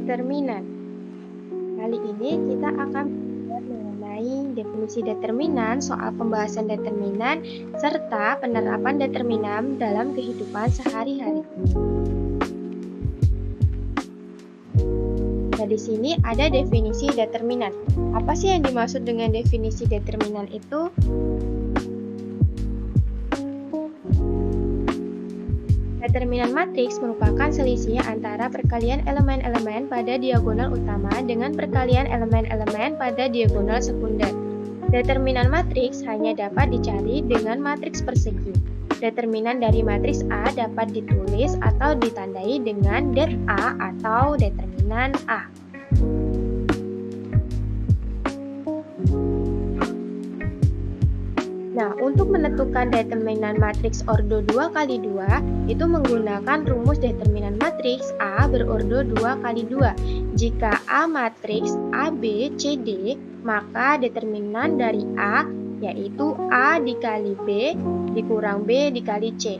Determinan. Kali ini kita akan belajar mengenai definisi determinan, soal pembahasan determinan, serta penerapan determinan dalam kehidupan sehari-hari. Nah, di sini ada definisi determinan. Apa sih yang dimaksud dengan definisi determinan itu? Determinan matriks merupakan selisih antara perkalian elemen-elemen pada diagonal utama dengan perkalian elemen-elemen pada diagonal sekunder. Determinan matriks hanya dapat dicari dengan matriks persegi. Determinan dari matriks A dapat ditulis atau ditandai dengan det A atau determinan A. Nah, untuk menentukan determinan matriks ordo 2 kali 2 itu menggunakan rumus determinan matriks A berordo 2 kali 2. Jika A matriks AB CD, maka determinan dari A yaitu A dikali B dikurang B dikali C.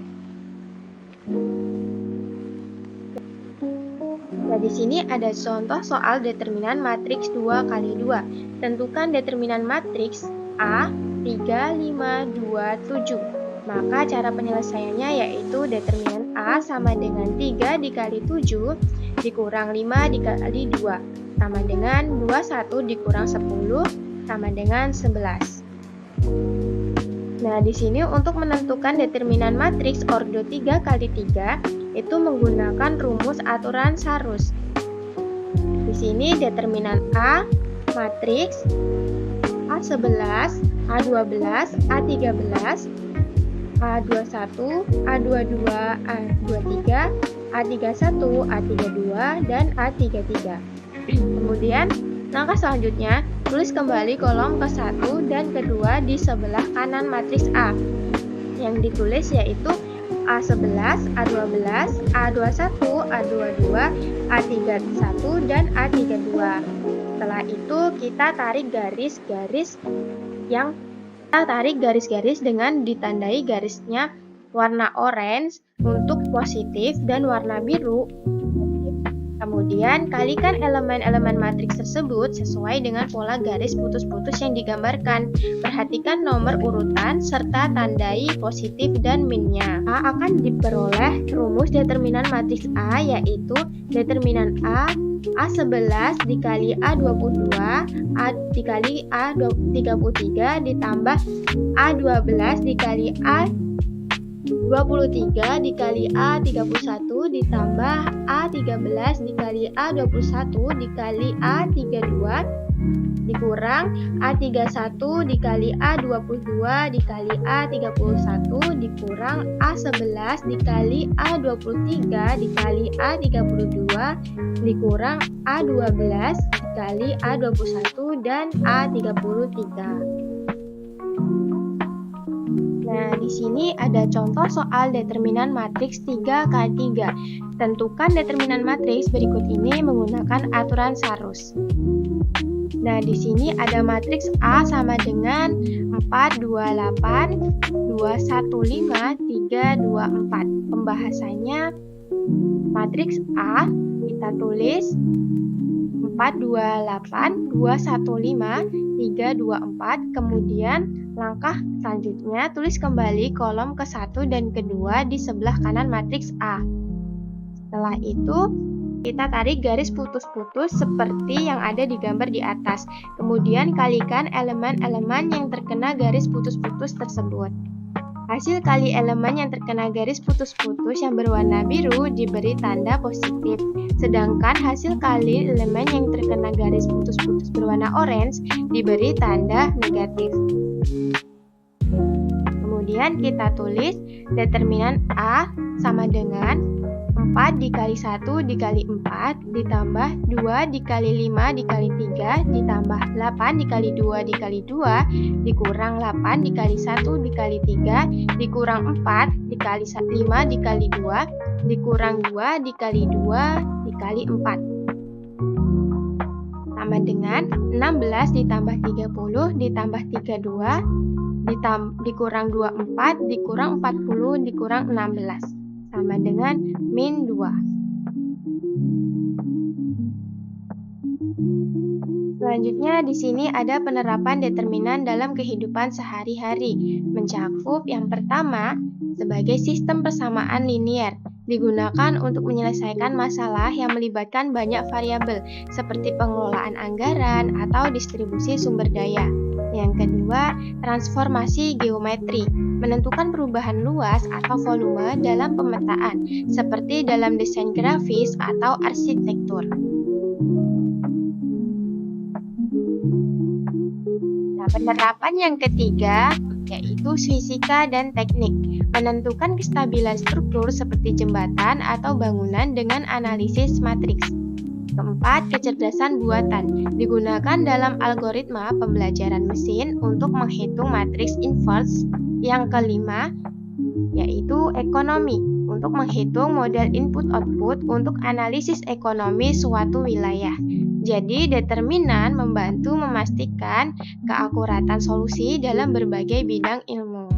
Nah, di sini ada contoh soal determinan matriks 2 kali 2. Tentukan determinan matriks A 3, 5, 2, 7. Maka cara penyelesaiannya yaitu determinan A sama dengan 3 dikali 7 dikurang 5 dikali 2 sama dengan 21 dikurang 10 sama dengan 11. Nah, di sini untuk menentukan determinan matriks ordo 3 kali 3 itu menggunakan rumus aturan Sarus. Di sini determinan A matriks A11, A12, A13, A21, A22, A23, A31, A32, dan A33. Kemudian, langkah selanjutnya, tulis kembali kolom ke-1 dan ke-2 di sebelah kanan matriks A. Yang ditulis yaitu A11, A12, A21, A22, A31, dan A32. Setelah itu kita tarik garis-garis dengan ditandai garisnya warna orange untuk positif dan warna biru. Kemudian kalikan elemen-elemen matriks tersebut sesuai dengan pola garis putus-putus yang digambarkan. Perhatikan nomor urutan serta tandai positif dan minnya. A akan diperoleh rumus determinan matriks A yaitu determinan A11 dikali A22, A dikali A33 ditambah A12 dikali A23 dikali A31 ditambah A13 dikali A21 dikali A32 dikurang A31 dikali A22 dikali A31 dikurang A11 dikali A23 dikali A32 dikurang A12 dikali A21 dan A33. Nah, di sini ada contoh soal determinan matriks 3 kali 3. Tentukan determinan matriks berikut ini menggunakan aturan Sarus. Nah, di sini ada matriks A sama dengan 4, 2, 8, 2, 1, 5, 3, 2, 4. Pembahasannya matriks A kita tulis 4, 2, 8, 2, 1, 5, 3, 2, 4. Kemudian langkah selanjutnya tulis kembali kolom ke-1 dan ke-2 di sebelah kanan matriks A. Setelah itu kita tarik garis putus-putus seperti yang ada di gambar di atas. Kemudian kalikan elemen-elemen yang terkena garis putus-putus tersebut. Hasil kali elemen yang terkena garis putus-putus yang berwarna biru diberi tanda positif. Sedangkan hasil kali elemen yang terkena garis putus-putus berwarna orange diberi tanda negatif. Kemudian kita tulis determinan A sama dengan 4 dikali 1 dikali 4 ditambah 2 dikali 5 dikali 3 ditambah 8 dikali 2 dikali 2 dikurang 8 dikali 1 dikali 3 dikurang 4 dikali 5 dikali 2 dikurang 2 dikali 2 dikali 4 sama dengan 16 ditambah 30 ditambah 32 dikurang 24 dikurang 40 dikurang 16 sama dengan min 2. Selanjutnya, di sini ada penerapan determinan dalam kehidupan sehari-hari. Mencakup yang pertama, sebagai sistem persamaan linier, digunakan untuk menyelesaikan masalah yang melibatkan banyak variabel, seperti pengelolaan anggaran atau distribusi sumber daya. Yang kedua, transformasi geometri, menentukan perubahan luas atau volume dalam pemetaan, seperti dalam desain grafis atau arsitektur. Nah, penerapan yang ketiga yaitu fisika dan teknik, menentukan kestabilan struktur seperti jembatan atau bangunan dengan analisis matriks. Keempat, kecerdasan buatan, digunakan dalam algoritma pembelajaran mesin untuk menghitung matriks inverse. Yang kelima, yaitu ekonomi, untuk menghitung model input-output untuk analisis ekonomi suatu wilayah. Jadi, determinan membantu memastikan keakuratan solusi dalam berbagai bidang ilmu.